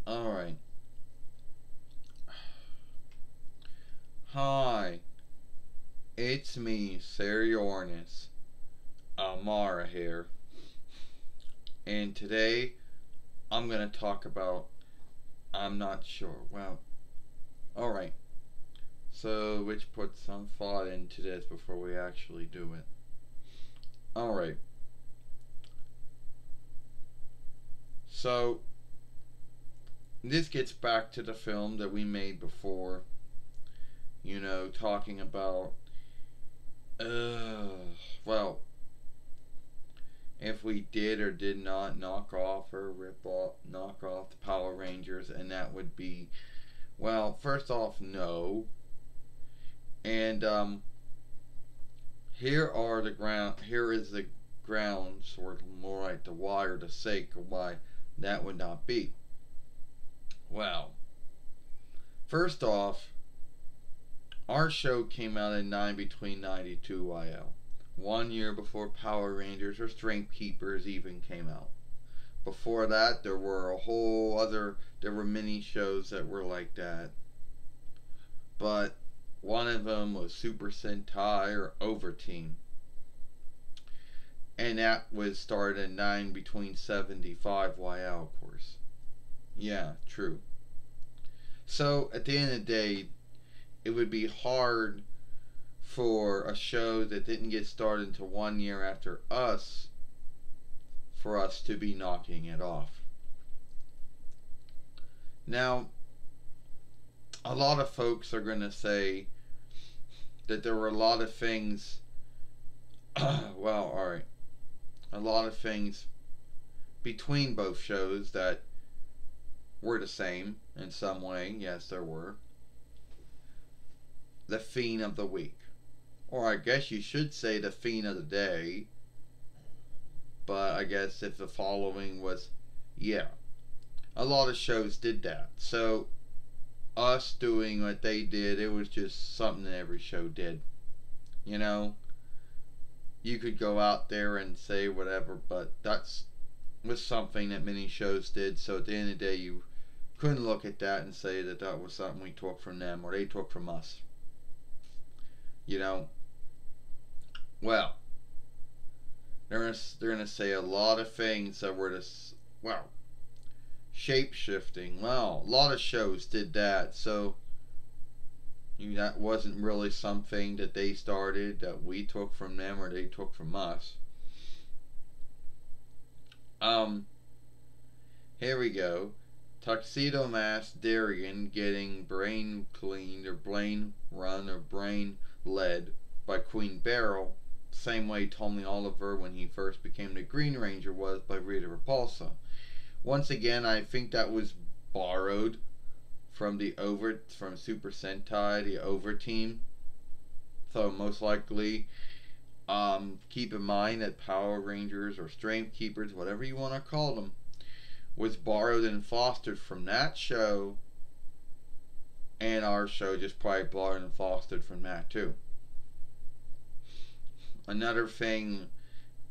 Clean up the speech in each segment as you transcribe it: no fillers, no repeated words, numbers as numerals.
Alright. Hi, it's me, Uranus. Amara here. And today I'm gonna talk about I'm not sure. Well, alright. So which put some thought into this before we actually do it. Alright. So this gets back to the film that we made before. You know, talking about well, if we did or did not knock off or knock off the Power Rangers, and that would be, well, first off, no. And here is the grounds, or more like the why or the sake of why that would not be. Well, first off, our show came out in between 92 YL. 1 year before Power Rangers or Strength Keepers even came out. Before that, there were there were many shows that were like that. But one of them was Super Sentai or Overteam. And that was started in between 75 YL, of course. Yeah, true. So, at the end of the day, it would be hard for a show that didn't get started until 1 year after us for us to be knocking it off. Now, a lot of folks are going to say that there were a lot of things, well, alright, a lot of things between both shows that were the same in some way. Yes, there were. The Fiend of the Week. Or I guess you should say the Fiend of the Day. But I guess if the following was, yeah. A lot of shows did that. So, us doing what they did, it was just something that every show did. You know? You could go out there and say whatever, but that's was something that many shows did. So at the end of the day, you couldn't look at that and say that that was something we took from them or they took from us. You know? Well, they're gonna say a lot of things that were this, well, shape shifting. Well, a lot of shows did that, so that wasn't really something that they started that we took from them or they took from us. Here we go. Tuxedo Mask Darien getting brain cleaned or brain run or brain led by Queen Beryl, same way Tommy Oliver when he first became the Green Ranger was by Rita Repulsa. Once again, I think that was borrowed from from Super Sentai, the Overteam. So most likely, keep in mind that Power Rangers or Strength Keepers, whatever you want to call them, was borrowed and fostered from that show, and our show just probably borrowed and fostered from that too. Another thing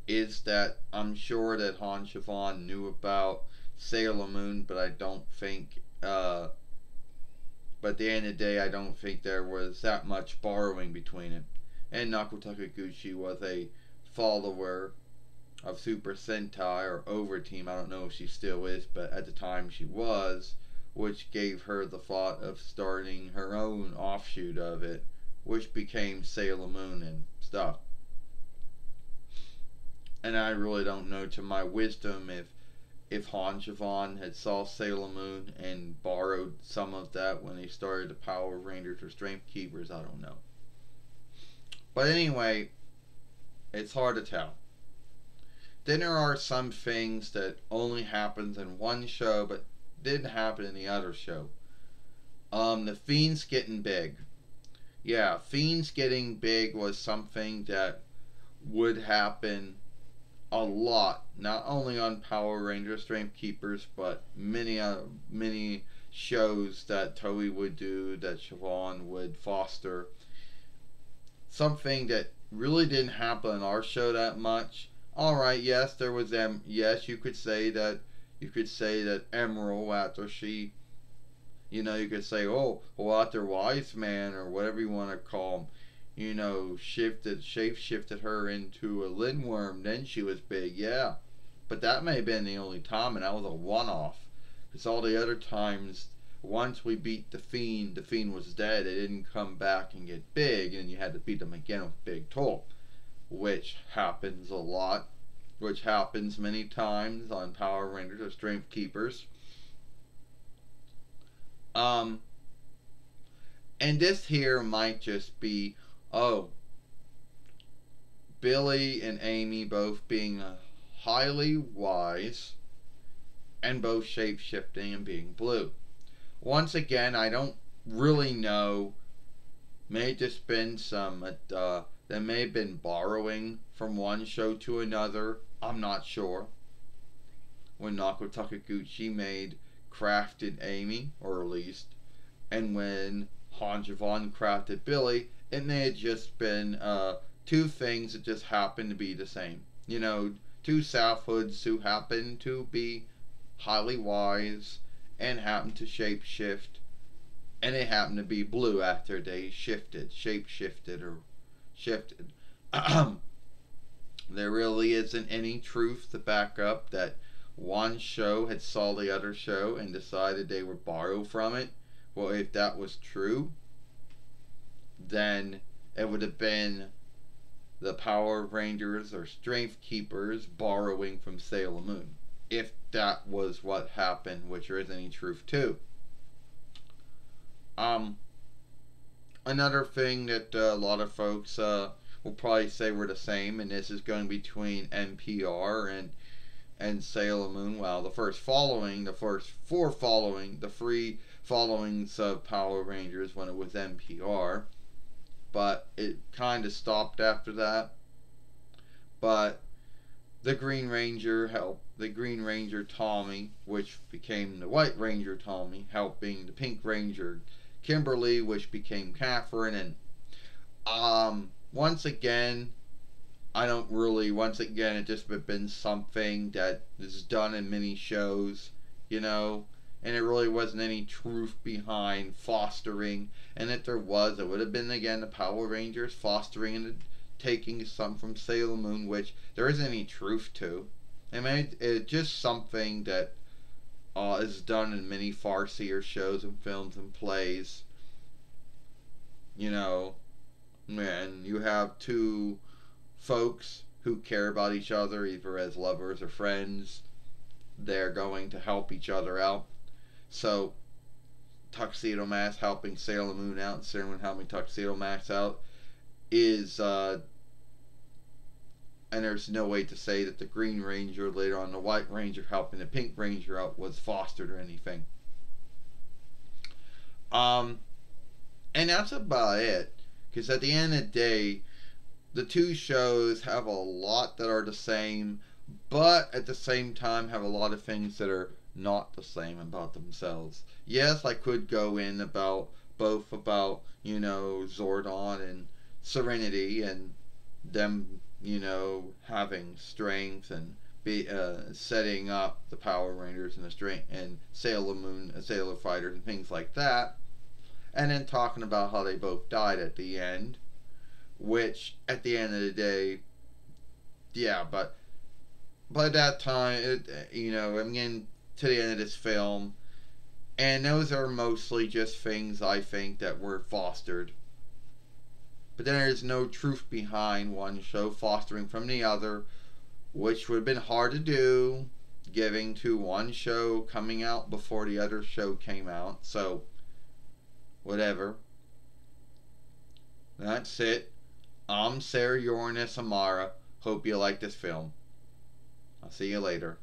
is that I'm sure that Han Siobhan knew about Sailor Moon, but I don't think, but at the end of the day, I don't think there was that much borrowing between it. And Naoko Takaguchi was a follower of Super Sentai or Overteam. I don't know if she still is, but at the time she was, which gave her the thought of starting her own offshoot of it, which became Sailor Moon and stuff. And I really don't know, to my wisdom, if Han Siobhan had saw Sailor Moon and borrowed some of that when they started the Power Rangers or Strength Keepers. I don't know. But anyway, it's hard to tell. Then there are some things that only happens in one show but didn't happen in the other show. The Fiends getting big. Yeah, Fiends getting big was something that would happen a lot, not only on Power Rangers, Strength Keepers, but many shows that Toei would do, that Siobhan would foster. Something that really didn't happen in our show that much. All right, yes, there was them. Yes, you could say that. You could say that Emerald, after she, you could say, oh, well, after Wise Man or whatever you want to call him, shape shifted her into a lindworm. Then she was big, yeah. But that may have been the only time, and that was a one-off. Because all the other times, once we beat the Fiend was dead. It didn't come back and get big, and you had to beat them again with Big Toll, which happens a lot, which happens many times on Power Rangers or Strength Keepers. Um, and this here might just be, oh, Billy and Amy both being highly wise and both shape shifting and being blue. Once again, I don't really know. May have just been some that may have been borrowing from one show to another. I'm not sure. When Nako Takaguchi made crafted Amy, or at least, and when Han Javon crafted Billy, it may have just been two things that just happened to be the same. Two South Hoods who happen to be highly wise and happen to shape shift, and they happen to be blue after they shape shifted or shifted. There really isn't any truth to back up that one show had saw the other show and decided they would borrow from it. Well, if that was true, then it would have been the Power Rangers or Strength Keepers borrowing from Sailor Moon. If that was what happened, which there isn't any truth to. Another thing that a lot of folks will probably say were the same, and this is going between NPR and Sailor Moon. Well, the free followings of Power Rangers when it was NPR, but it kind of stopped after that. But the Green Ranger Tommy, which became the White Ranger Tommy, helping the Pink Ranger Kimberly, which became Catherine, and once again, it just been something that is done in many shows, and it really wasn't any truth behind fostering, and if there was, it would have been again the Power Rangers fostering and taking some from Sailor Moon, which there isn't any truth to. I mean, it's just something that is done in many farcier shows and films and plays. And you have two folks who care about each other, either as lovers or friends. They're going to help each other out. So, Tuxedo Mask helping Sailor Moon out and Sailor Moon helping Tuxedo Mask out is, and there's no way to say that the Green Ranger, later on the White Ranger helping the Pink Ranger out, was fostered or anything. And that's about it. Because at the end of the day, the two shows have a lot that are the same, but at the same time have a lot of things that are not the same about themselves. Yes, I could go in about Zordon and Serenity and them, having strength and setting up the Power Rangers and the strength and Sailor Moon, Sailor Fighters and things like that. And then talking about how they both died at the end, which at the end of the day, yeah, but by that time, I'm getting to the end of this film, and those are mostly just things I think that were fostered. But then there's no truth behind one show fostering from the other, which would have been hard to do, giving to one show coming out before the other show came out. So, whatever. That's it. I'm Sarah Uranus Amara. Hope you like this film. I'll see you later.